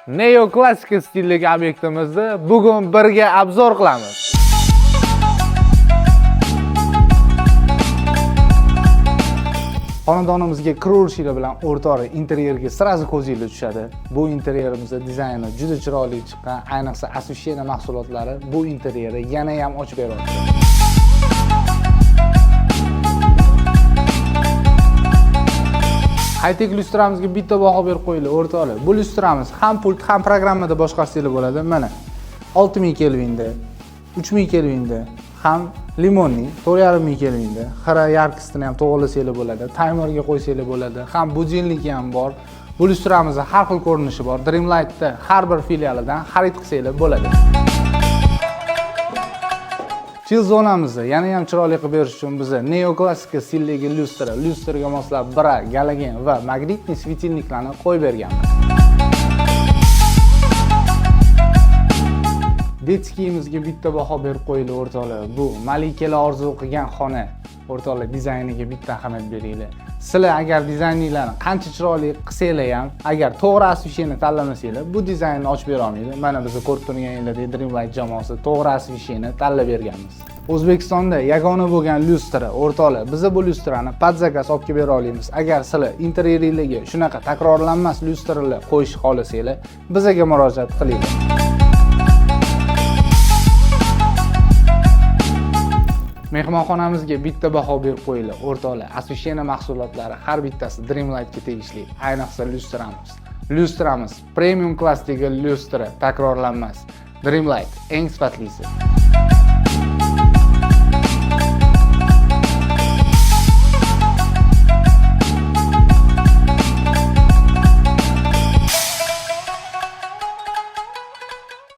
Neoklassik stildagi obyektimizni bugun birga obzor qilamiz. Xonadonimizga kiruvchilar bilan o'rtoqli interyerga sirazi ko'zingiz tushadi. Bu interyerimizning dizayni juda chiroyli chiqqan, ayniqsa Asvishena mahsulotlari bu interyerni yana ham ochib beryapti. High-tech lyustramizga bitta baho berib qo'yinglar o'rtoqlar. Bu lyustramiz ham pult, ham programmada boshqarsanglar bo'ladi. Mana 6000 kelvinda, 3000 kelvinda, ham limonli 4500 kelvinda, xira yarkisini ham to'g'rilasanglar bo'ladi. Timerga qo'ysanglar bo'ladi. Ham budilniki ham bor. Bu lyustramizda har xil ko'rinishi bor. Dreamlight'da har bir filialidan xarid qilsanglar bo'ladi. Chill zonamizni yana ham chiroyli qilib berish uchun biz neoklassik stildagi lyustraga moslab bira, galogen va magnitli svetilniklarni qo'yib berganmiz. Detskiyimizga bitta baho berib qo'yinglar o'rtoqlar. Bu malikalar orzu qilgan xona. O'rtoqlar dizayniga bitta ahamiyat beringlar. Sizlar agar dizayninglarni qancha chiroyli qilsanglar ham, agar to'g'ri Asvisheni tanlamasanglar, bu dizaynni ochib bera olmaydi. Mana biz ko'rib turganinglardek Dreamlight jamoasi to'g'ri Asvisheni tanlab berganmiz. O'zbekistonda yagona bo'lgan lyustra, o'rtoqlar, biz bu lyustrani pod zakaz olib kelib bera olamiz. Agar sizlar interyeringlarga shunaqa takrorlanmas lyustralar qo'yish xohlasanglar, bizga murojaat qilinglar. Mehmonxonamizga bitta baho berib qo'yinglar o'rtoqlar. Asvishena mahsulotlari har bittasi Dreamlightga tegishli. Ayniqsa lyustramiz. Lyustramiz premium klassdagi lyustra, takrorlanmas. Dreamlight eng sifatlisi.